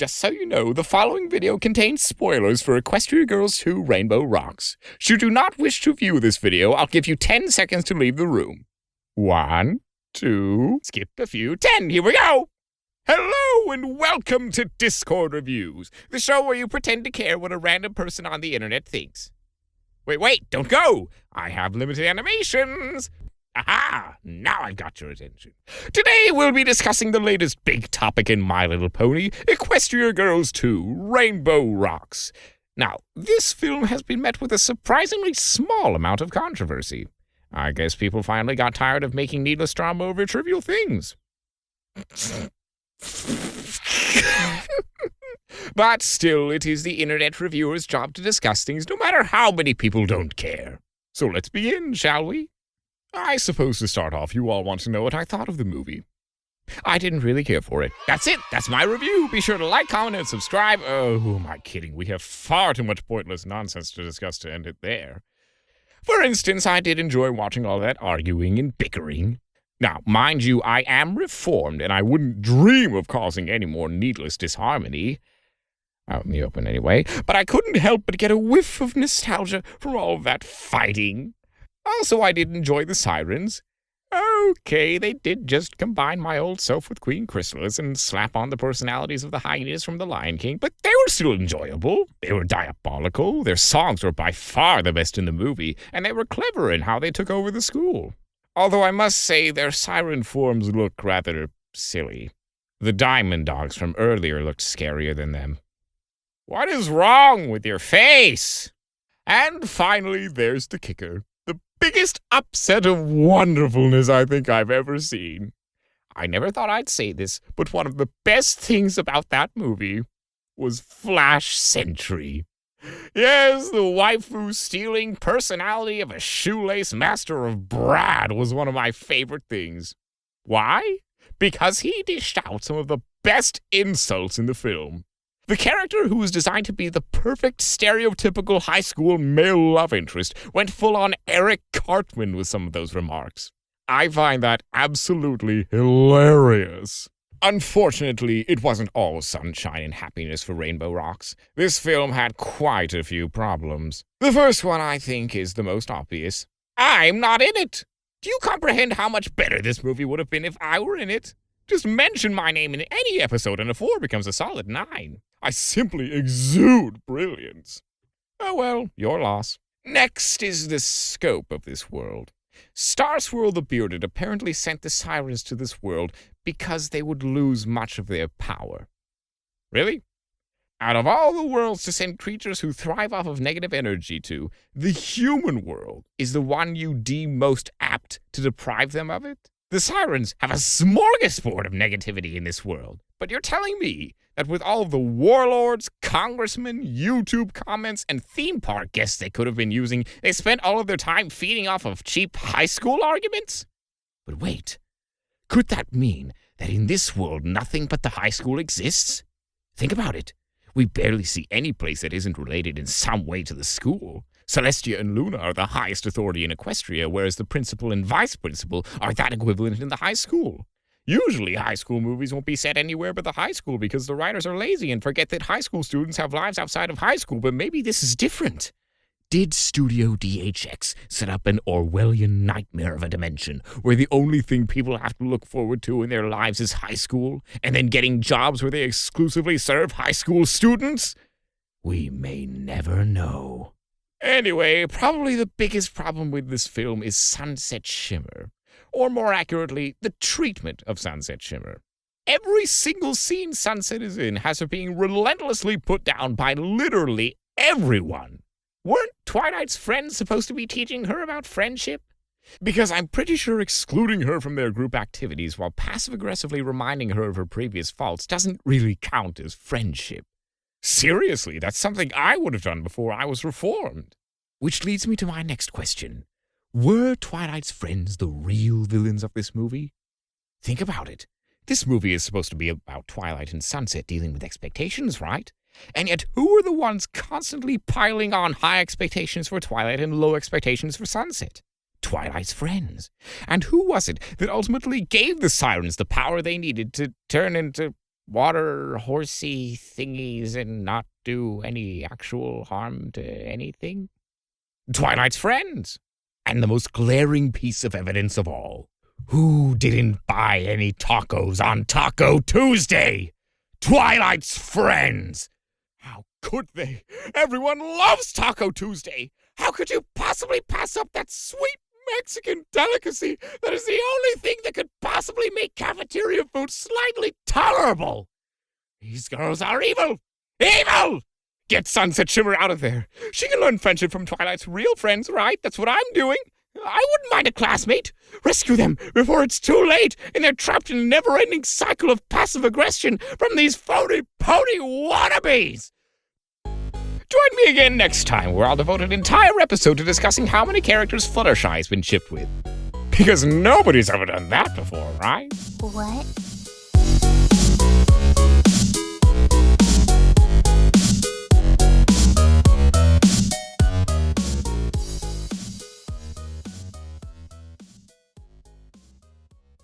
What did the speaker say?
Just so you know, the following video contains spoilers for Equestria Girls 2 Rainbow Rocks. Should you not wish to view this video, I'll give you 10 seconds to leave the room. 1, 2, skip a few, 10, here we go! Hello and welcome to Discord Reviews, the show where you pretend to care what a random person on the internet thinks. Wait, don't go! I have limited animations! Aha! Now I've got your attention. Today we'll be discussing the latest big topic in My Little Pony, Equestria Girls 2 Rainbow Rocks. Now, this film has been met with a surprisingly small amount of controversy. I guess people finally got tired of making needless drama over trivial things. But still, it is the internet reviewer's job to discuss things no matter how many people don't care. So let's begin, shall we? I suppose to start off, you all want to know what I thought of the movie. I didn't really care for it. That's it. That's my review. Be sure to like, comment, and subscribe. Oh, who am I kidding? We have far too much pointless nonsense to discuss to end it there. For instance, I did enjoy watching all that arguing and bickering. Now, mind you, I am reformed, and I wouldn't dream of causing any more needless disharmony. Out in the open anyway. But I couldn't help but get a whiff of nostalgia from all of that fighting. Also, I did enjoy the sirens. Okay, they did just combine my old self with Queen Chrysalis and slap on the personalities of the hyenas from The Lion King, but they were still enjoyable. They were diabolical, their songs were by far the best in the movie, and they were clever in how they took over the school. Although I must say their siren forms look rather silly. The diamond dogs from earlier looked scarier than them. What is wrong with your face? And finally, there's the kicker. The biggest upset of wonderfulness I think I've ever seen. I never thought I'd say this, but one of the best things about that movie was Flash Sentry. Yes, the waifu-stealing personality of a shoelace master of Brad was one of my favorite things. Why? Because he dished out some of the best insults in the film. The character, who was designed to be the perfect stereotypical high school male love interest, went full-on Eric Cartman with some of those remarks. I find that absolutely hilarious. Unfortunately, it wasn't all sunshine and happiness for Rainbow Rocks. This film had quite a few problems. The first one, I think, is the most obvious. I'm not in it! Do you comprehend how much better this movie would have been if I were in it? Just mention my name in any episode and a 4 becomes a solid 9. I simply exude brilliance. Oh well, your loss. Next is the scope of this world. Starswirl the Bearded apparently sent the sirens to this world because they would lose much of their power. Really? Out of all the worlds to send creatures who thrive off of negative energy to, the human world is the one you deem most apt to deprive them of it? The sirens have a smorgasbord of negativity in this world, but you're telling me that with all the warlords, congressmen, YouTube comments, and theme park guests they could have been using, they spent all of their time feeding off of cheap high school arguments? But wait, could that mean that in this world nothing but the high school exists? Think about it. We barely see any place that isn't related in some way to the school. Celestia and Luna are the highest authority in Equestria, whereas the principal and vice principal are that equivalent in the high school. Usually, high school movies won't be set anywhere but the high school because the writers are lazy and forget that high school students have lives outside of high school, but maybe this is different. Did Studio DHX set up an Orwellian nightmare of a dimension where the only thing people have to look forward to in their lives is high school, and then getting jobs where they exclusively serve high school students? We may never know. Anyway, probably the biggest problem with this film is Sunset Shimmer. Or more accurately, the treatment of Sunset Shimmer. Every single scene Sunset is in has her being relentlessly put down by literally everyone. Weren't Twilight's friends supposed to be teaching her about friendship? Because I'm pretty sure excluding her from their group activities while passive-aggressively reminding her of her previous faults doesn't really count as friendship. Seriously, that's something I would have done before I was reformed. Which leads me to my next question. Were Twilight's friends the real villains of this movie? Think about it. This movie is supposed to be about Twilight and Sunset dealing with expectations, right? And yet, who are the ones constantly piling on high expectations for Twilight and low expectations for Sunset? Twilight's friends. And who was it that ultimately gave the sirens the power they needed to turn into, water horsey thingies and not do any actual harm to anything? Twilight's friends. And the most glaring piece of evidence of all. Who didn't buy any tacos on Taco Tuesday? Twilight's friends. How could they? Everyone loves Taco Tuesday. How could you possibly pass up that sweet Mexican delicacy that is the only thing that could possibly make cafeteria food slightly tolerable? These girls are evil. Evil! Get Sunset Shimmer out of there. She can learn friendship from Twilight's real friends, right? That's what I'm doing. I wouldn't mind a classmate. Rescue them before it's too late and they're trapped in a never-ending cycle of passive aggression from these phony-pony wannabes. Join me again next time where I'll devote an entire episode to discussing how many characters Fluttershy's been shipped with. Because nobody's ever done that before, right? What?